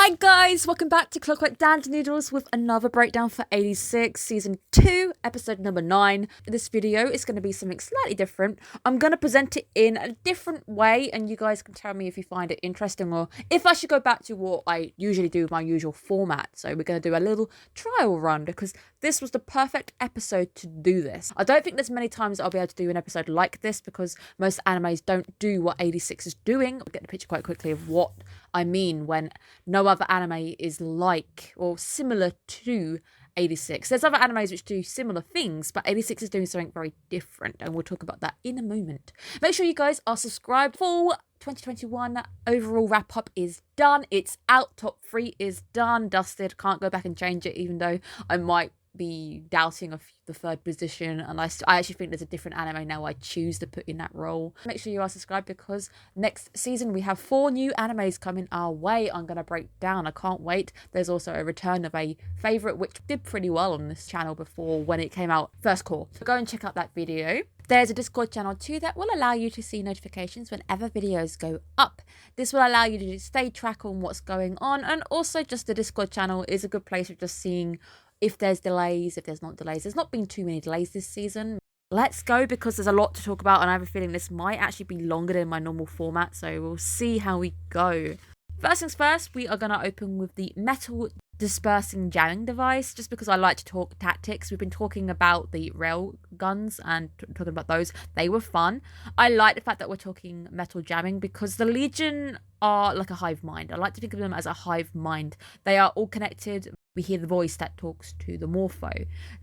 Hi guys, welcome back to Clockwork and Noodles with another breakdown for 86 season 2 episode number 9. This video is going to be something slightly different. I'm going to present it in a different way and you guys can tell me if you find it interesting or if I should go back to what I usually do with my usual format. So we're going to do a little trial run because this was the perfect episode to do this. I don't think there's many times I'll be able to do an episode like this because most animes don't do what 86 is doing. I'll get the picture quite quickly of what I mean when no other anime is like or similar to 86. There's other animes which do similar things, but 86 is doing something very different, and we'll talk about that in a moment. Make sure you guys are subscribed. Full 2021 overall wrap up is done. It's out. Top 3 is done, dusted. Can't go back and change it, even though I might be doubting of the third position, and I actually think there's a different anime now I choose to put in that role. Make sure you are subscribed because next season we have 4 new animes coming our way. I'm going to break down. I can't wait. There's also a return of a favourite which did pretty well on this channel before when it came out first core. So go and check out that video. There's a Discord channel too that will allow you to see notifications whenever videos go up. This will allow you to stay track on what's going on, and also just the Discord channel is a good place for just seeing if there's delays, if there's not delays. There's not been too many delays this season. Let's go because there's a lot to talk about and I have a feeling this might actually be longer than my normal format, so we'll see how we go. First things first, we are going to open with the metal dispersing jamming device, just because I like to talk tactics. We've been talking about the rail guns and talking about those. They were fun. I like the fact that we're talking metal jamming because the Legion are like a hive mind. I like to think of them as a hive mind. They are all connected. We hear the voice that talks to the Morpho.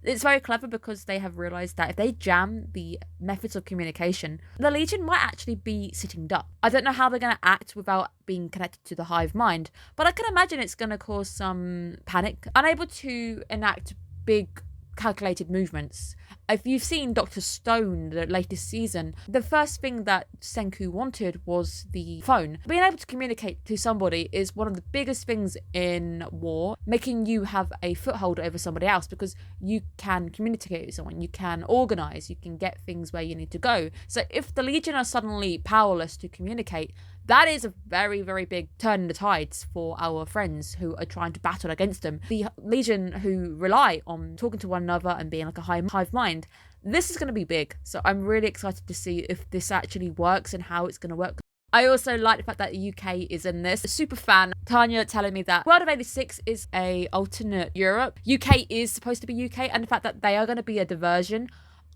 It's very clever because they have realised that if they jam the methods of communication, the Legion might actually be sitting duck. I don't know how they're going to act without being connected to the hive mind, but I can imagine it's going to cause some panic. Unable to enact big calculated movements. If you've seen Dr. Stone, the latest season, the first thing that Senku wanted was the phone. Being able to communicate to somebody is one of the biggest things in war, making you have a foothold over somebody else because you can communicate with someone, you can organise, you can get things where you need to go. So if the Legion are suddenly powerless to communicate, that is a very, very big turn in the tides for our friends who are trying to battle against them. The Legion who rely on talking to one another and being like a hive mind, this is going to be big. So I'm really excited to see if this actually works and how it's going to work. I also like the fact that the UK is in this. A super fan, Tanya, telling me that World of 86 is a alternate Europe. UK is supposed to be UK, and the fact that they are going to be a diversion.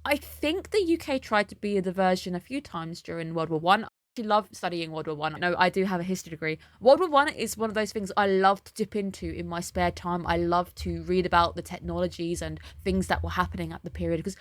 I think the UK tried to be a diversion a few times during World War One. I love studying World War One. No, I do have a history degree. World War One is one of those things I love to dip into in my spare time. I love to read about the technologies and things that were happening at the period because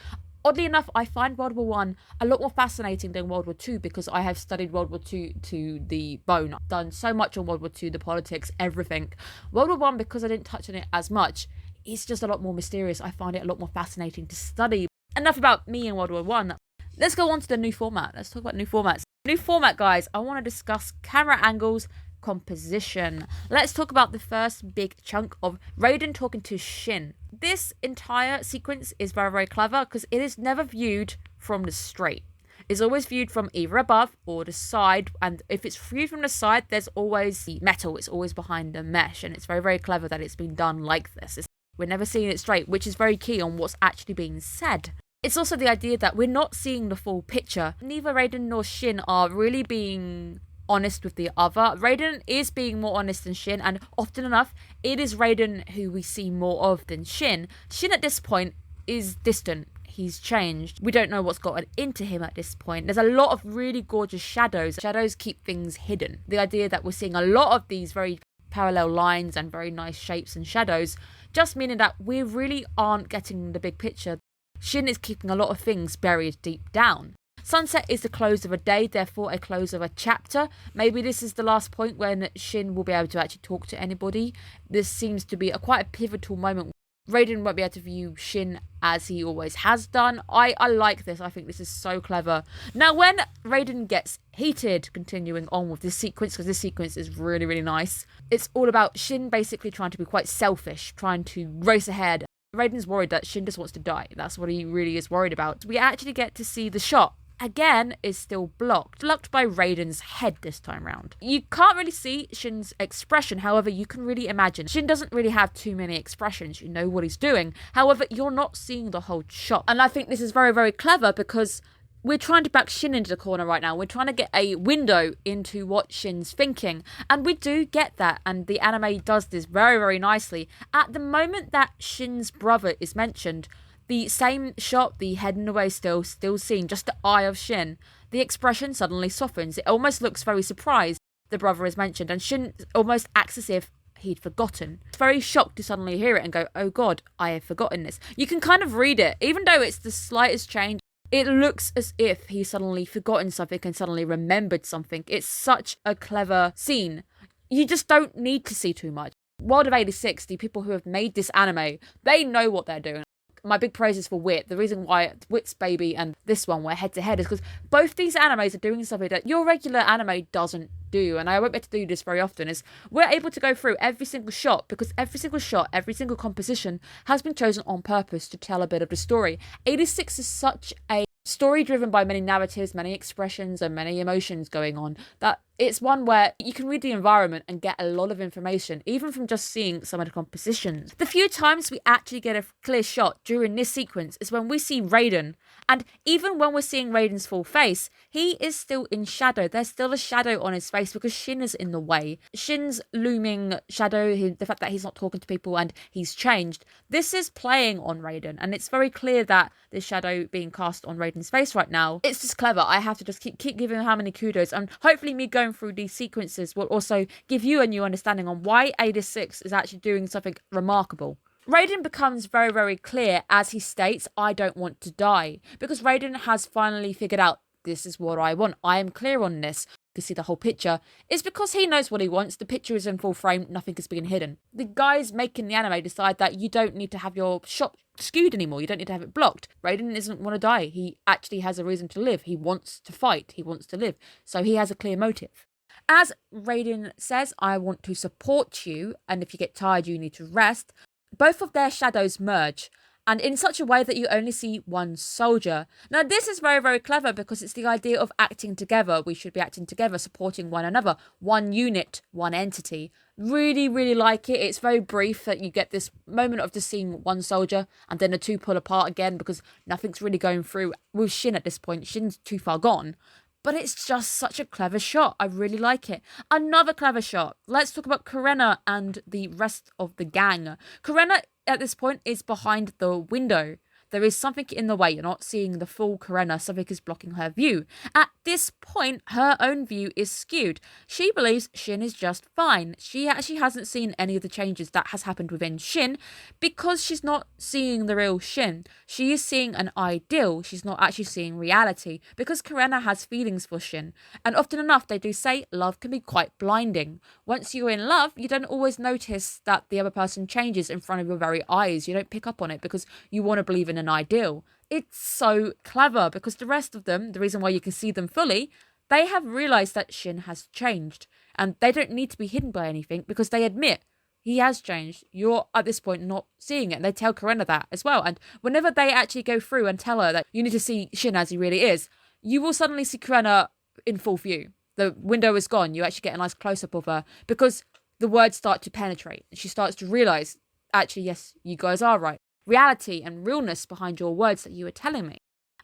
oddly enough, I find World War One a lot more fascinating than World War Two because I have studied World War Two to the bone. I've done so much on World War Two, the politics, everything. World War One, because I didn't touch on it as much, it's just a lot more mysterious. I find it a lot more fascinating to study. Enough about me and World War One. Let's go on to the new format. Let's talk about new formats. New format, guys. I want to discuss camera angles, composition. Let's talk about the first big chunk of Raiden talking to Shin. This entire sequence is very, very clever because it is never viewed from the straight. It's always viewed from either above or the side, and if it's viewed from the side, there's always the metal. It's always behind the mesh, and it's very, very clever that it's been done like this. We're never seeing it straight, which is very key on what's actually being said. It's also the idea that we're not seeing the full picture. Neither Raiden nor Shin are really being honest with the other. Raiden is being more honest than Shin, and often enough, it is Raiden who we see more of than Shin. Shin at this point is distant. He's changed. We don't know what's gotten into him at this point. There's a lot of really gorgeous shadows. Shadows keep things hidden. The idea that we're seeing a lot of these very parallel lines and very nice shapes and shadows, just meaning that we really aren't getting the big picture. Shin is keeping a lot of things buried deep down. Sunset is the close of a day, therefore a close of a chapter. Maybe this is the last point when Shin will be able to actually talk to anybody. This seems to be quite a pivotal moment. Raiden won't be able to view Shin as he always has done. I like this. I think this is so clever. Now, when Raiden gets heated, continuing on with this sequence, because this sequence is really, really nice, it's all about Shin basically trying to be quite selfish, trying to race ahead. Raiden's worried that Shin just wants to die. That's what he really is worried about. We actually get to see the shot again is still blocked by Raiden's head this time round. You can't really see Shin's expression, however, you can really imagine. Shin doesn't really have too many expressions, you know what he's doing. However, you're not seeing the whole shot. And I think this is very, very clever because we're trying to back Shin into the corner right now. We're trying to get a window into what Shin's thinking. And we do get that. And the anime does this very, very nicely. At the moment that Shin's brother is mentioned, the same shot, the head in the way still seen, just the eye of Shin. The expression suddenly softens. It almost looks very surprised the brother is mentioned. And Shin almost acts as if he'd forgotten. It's very shocked to suddenly hear it and go, oh God, I have forgotten this. You can kind of read it. Even though it's the slightest change, it looks as if he's suddenly forgotten something and suddenly remembered something. It's such a clever scene. You just don't need to see too much. World of 86, the people who have made this anime, they know what they're doing. My big praise is for Wit. The reason why Wit's Baby and this one were head to head is because both these animes are doing something that your regular anime doesn't do, and I won't be able to do this very often, is we're able to go through every single shot because every single shot, every single composition has been chosen on purpose to tell a bit of the story. 86 is such a story driven by many narratives, many expressions, and many emotions going on, that it's one where you can read the environment and get a lot of information, even from just seeing some of the compositions. The few times we actually get a clear shot during this sequence is when we see Raiden, and even when we're seeing Raiden's full face, he is still in shadow. There's still a shadow on his face because Shin is in the way. Shin's looming shadow, the fact that he's not talking to people and he's changed, this is playing on Raiden, and it's very clear that this shadow being cast on Raiden's face right now, it's just clever. I have to just keep giving him how many kudos, and hopefully me going through these sequences will also give you a new understanding on why 86 is actually doing something remarkable. Raiden becomes very, very clear as he states, I don't want to die, because Raiden has finally figured out, this is what I want. I am clear on this. You can see the whole picture. It's because he knows what he wants. The picture is in full frame. Nothing is being hidden. The guys making the anime decide that you don't need to have your shot skewed anymore. You don't need to have it blocked. Raiden doesn't want to die. He actually has a reason to live. He wants to fight. He wants to live. So he has a clear motive. As Raiden says, I want to support you, and if you get tired, you need to rest. Both of their shadows merge, and in such a way that you only see one soldier. Now, this is very, very clever because it's the idea of acting together. We should be acting together, supporting one another. One unit, one entity. Really, really like it. It's very brief that you get this moment of just seeing one soldier and then the two pull apart again because nothing's really going through with Shin at this point. Shin's too far gone. But it's just such a clever shot. I really like it. Another clever shot. Let's talk about Karena and the rest of the gang. Karena, at this point, is behind the window. There is something in the way. You're not seeing the full Karena. Something is blocking her view. At this point, her own view is skewed. She believes Shin is just fine. She actually hasn't seen any of the changes that has happened within Shin because she's not seeing the real Shin. She is seeing an ideal. She's not actually seeing reality because Karena has feelings for Shin. And often enough, they do say love can be quite blinding. Once you're in love, you don't always notice that the other person changes in front of your very eyes. You don't pick up on it because you want to believe in an ideal. It's so clever because the rest of them, the reason why you can see them fully, they have realized that Shin has changed and they don't need to be hidden by anything because they admit he has changed. You're at this point not seeing it, and they tell Karena that as well. And whenever they actually go through and tell her that you need to see Shin as he really is, you will suddenly see Karena in full view. The window is gone. You actually get a nice close-up of her because the words start to penetrate. She starts to realize, actually, yes, you guys are right. Reality and realness behind your words that you were telling me.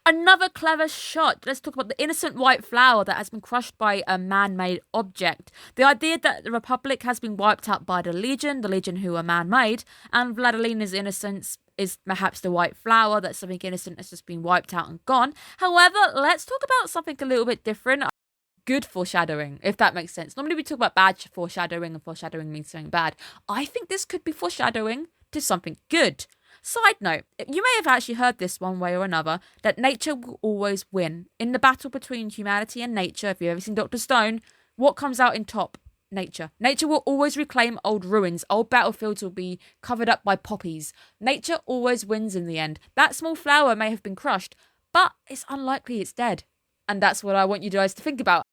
Another clever shot. Let's talk about the innocent white flower that has been crushed by a man-made object. The idea that the Republic has been wiped out by the Legion who are man-made, and Vladilina's innocence is perhaps the white flower, that something innocent has just been wiped out and gone. However, let's talk about something a little bit different. Good foreshadowing, if that makes sense. Normally we talk about bad foreshadowing, and foreshadowing means something bad. I think this could be foreshadowing to something good. Side note, you may have actually heard this one way or another, that nature will always win. In the battle between humanity and nature, if you've ever seen Dr. Stone, what comes out in top? Nature. Nature will always reclaim old ruins. Old battlefields will be covered up by poppies. Nature always wins in the end. That small flower may have been crushed, but it's unlikely it's dead. And that's what I want you guys to think about.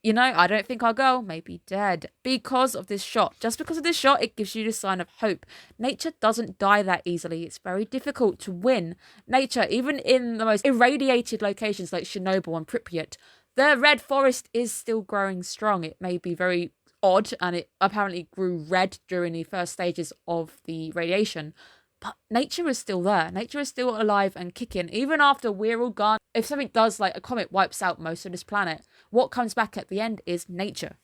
You know, I don't think our girl may be dead because of this shot. Just because of this shot, it gives you the sign of hope. Nature doesn't die that easily. It's very difficult to win. Nature, even in the most irradiated locations like Chernobyl and Pripyat, the red forest is still growing strong. It may be very odd, and it apparently grew red during the first stages of the radiation. But nature is still there. Nature is still alive and kicking. Even after we're all gone, if something does, like a comet wipes out most of this planet, what comes back at the end is nature.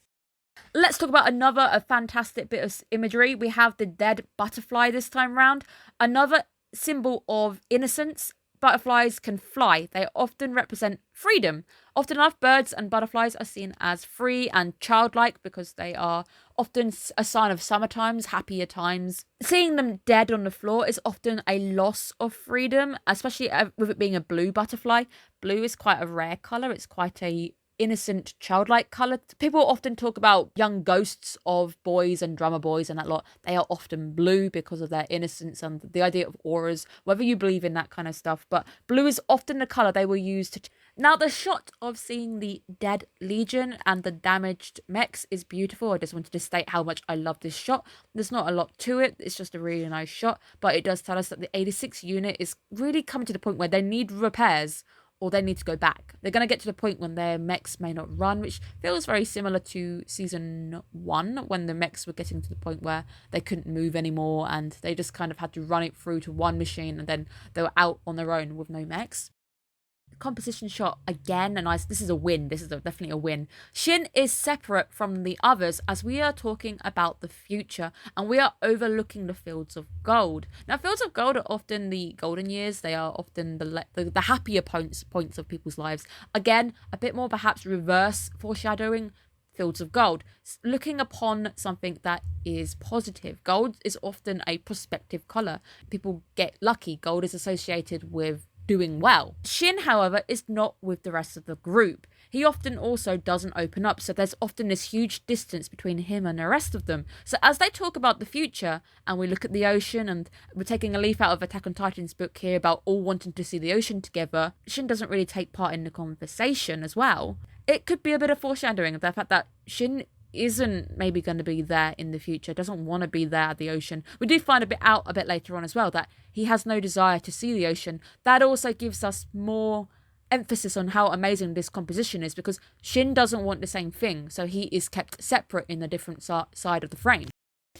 Let's talk about another fantastic bit of imagery. We have the dead butterfly this time round. Another symbol of innocence. Butterflies can fly. They often represent freedom. Often enough, birds and butterflies are seen as free and childlike because they are often a sign of summer times, happier times. Seeing them dead on the floor is often a loss of freedom, especially with it being a blue butterfly. Blue is quite a rare colour. It's quite a innocent, childlike colour. People often talk about young ghosts of boys and drummer boys and that lot. They are often blue because of their innocence and the idea of auras, whether you believe in that kind of stuff. But blue is often the colour they will use to... Now, the shot of seeing the dead Legion and the damaged mechs is beautiful. I just wanted to state how much I love this shot. There's not a lot to it. It's just a really nice shot. But it does tell us that the 86 unit is really coming to the point where they need repairs or they need to go back. They're going to get to the point when their mechs may not run, which feels very similar to season 1, when the mechs were getting to the point where they couldn't move anymore and they just kind of had to run it through to one machine and then they were out on their own with no mechs. Composition shot again, and this is a win. This is definitely a win. Shin is separate from the others as we are talking about the future and we are overlooking the fields of gold. Now, fields of gold are often the golden years. They are often the happier points of people's lives. Again, a bit more perhaps reverse foreshadowing. Fields of gold, looking upon something that is positive. Gold is often a prospective color. People get lucky. Gold is associated with doing well. Shin, however, is not with the rest of the group. He often also doesn't open up, so there's often this huge distance between him and the rest of them. So as they talk about the future, and we look at the ocean, and we're taking a leaf out of Attack on Titan's book here about all wanting to see the ocean together, Shin doesn't really take part in the conversation as well. It could be a bit of foreshadowing of the fact that Shin isn't maybe going to be there in the future, doesn't want to be there at the ocean. We do find a bit later on as well that he has no desire to see the ocean. That also gives us more emphasis on how amazing this composition is, because Shin doesn't want the same thing, so he is kept separate in a different side of the frame.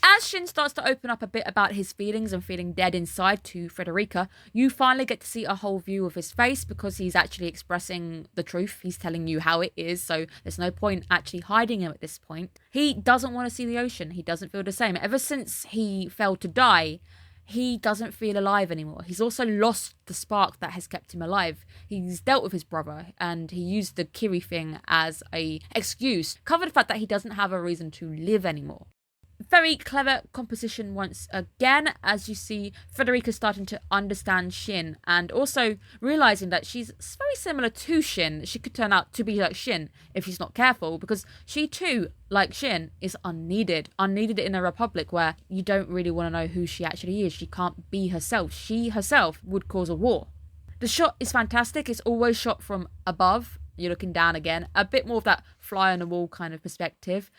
As Shin starts to open up a bit about his feelings and feeling dead inside to Frederica, you finally get to see a whole view of his face because he's actually expressing the truth. He's telling you how it is, so there's no point actually hiding him at this point. He doesn't want to see the ocean. He doesn't feel the same. Ever since he fell to die, he doesn't feel alive anymore. He's also lost the spark that has kept him alive. He's dealt with his brother and he used the Kiri thing as a excuse, cover the fact that he doesn't have a reason to live anymore. Very clever composition once again, as you see Frederica starting to understand Shin and also realising that she's very similar to Shin. She could turn out to be like Shin if she's not careful, because she too, like Shin, is unneeded in a republic where you don't really want to know who she actually is. She can't be herself. She herself would cause a war. The shot is fantastic. It's always shot from above. You're looking down again. A bit more of that fly on the wall kind of perspective.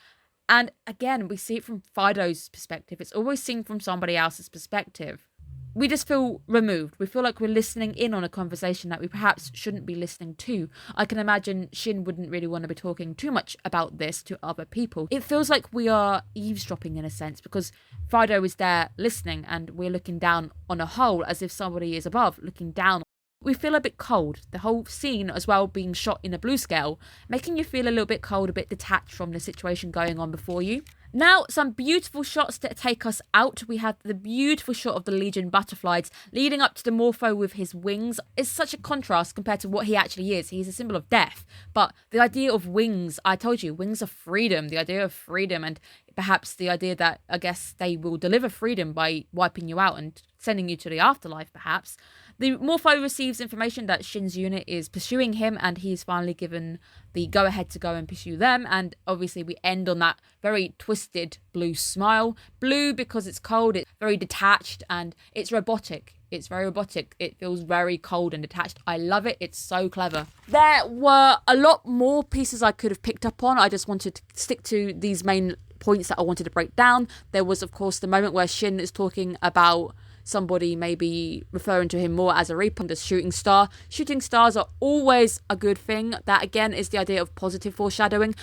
And again, we see it from Fido's perspective. It's always seen from somebody else's perspective. We just feel removed. We feel like we're listening in on a conversation that we perhaps shouldn't be listening to. I can imagine Shin wouldn't really want to be talking too much about this to other people. It feels like we are eavesdropping in a sense, because Fido is there listening and we're looking down on a hole as if somebody is above looking down. We feel a bit cold. The whole scene as well being shot in a blue scale, making you feel a little bit cold, a bit detached from the situation going on before you. Now, some beautiful shots to take us out. We have the beautiful shot of the Legion butterflies leading up to the Morpho with his wings. It's such a contrast compared to what he actually is. He's a symbol of death. But the idea of wings, I told you, wings of freedom, the idea of freedom, and perhaps the idea that I guess they will deliver freedom by wiping you out and sending you to the afterlife, perhaps. The Morpho receives information that Shin's unit is pursuing him, and he's finally given the go-ahead to go and pursue them. And obviously we end on that very twisted blue smile. Blue because it's cold, it's very detached, and it's robotic. It's very robotic. It feels very cold and detached. I love it. It's so clever. There were a lot more pieces I could have picked up on. I just wanted to stick to these main points that I wanted to break down. There was, of course, the moment where Shin is talking about somebody maybe referring to him more as a Reaper, the shooting star. Shooting stars are always a good thing. That, again, is the idea of positive foreshadowing.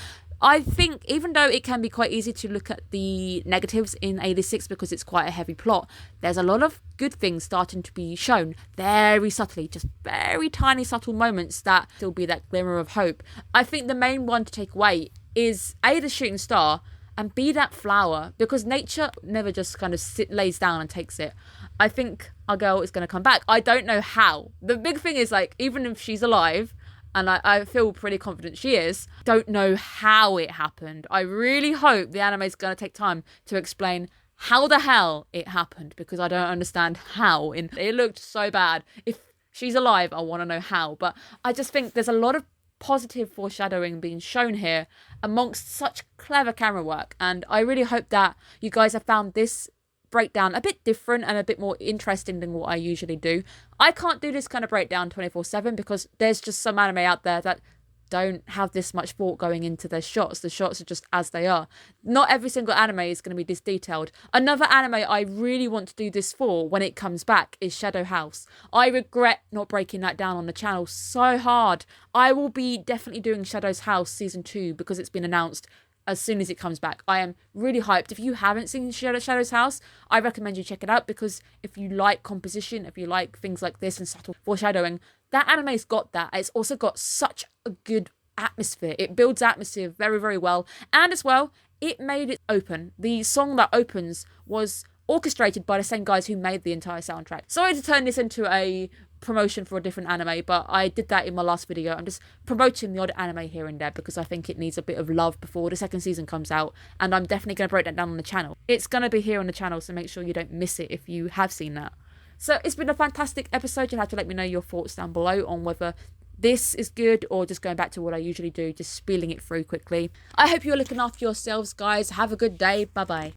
I think even though it can be quite easy to look at the negatives in 86 because it's quite a heavy plot, there's a lot of good things starting to be shown very subtly, just very tiny subtle moments that still be that glimmer of hope. I think the main one to take away is A, the shooting star, and be that flower, because nature never just kind of lays down and takes it. I think our girl is going to come back. I don't know how. The big thing is, like, even if she's alive, and I feel pretty confident she is, don't know how it happened. I really hope the anime is going to take time to explain how the hell it happened, because I don't understand how. It looked so bad. If she's alive, I want to know how. But I just think there's a lot of positive foreshadowing being shown here amongst such clever camera work, and I really hope that you guys have found this breakdown a bit different and a bit more interesting than what I usually do. I can't do this kind of breakdown 24/7 because there's just some anime out there that don't have this much thought going into their shots. The shots are just as they are. Not every single anime is going to be this detailed. Another anime I really want to do this for when it comes back is Shadow House. I regret not breaking that down on the channel so hard. I will be definitely doing Shadow's House season 2 because it's been announced as soon as it comes back. I am really hyped. If you haven't seen Shadow's House, I recommend you check it out, because if you like composition, if you like things like this and subtle foreshadowing, that anime's got that. It's also got such a good atmosphere. It builds atmosphere very, very well. And as well, it made it open. The song that opens was orchestrated by the same guys who made the entire soundtrack. Sorry to turn this into a promotion for a different anime, but I did that in my last video. I'm just promoting the odd anime here and there because I think it needs a bit of love before the second season comes out, and I'm definitely going to break that down on the channel. It's going to be here on the channel, so make sure you don't miss it if you have seen that. So it's been a fantastic episode. You'll have to let me know your thoughts down below on whether this is good or just going back to what I usually do, just spilling it through quickly. I hope you're looking after yourselves, guys. Have a good day. Bye bye.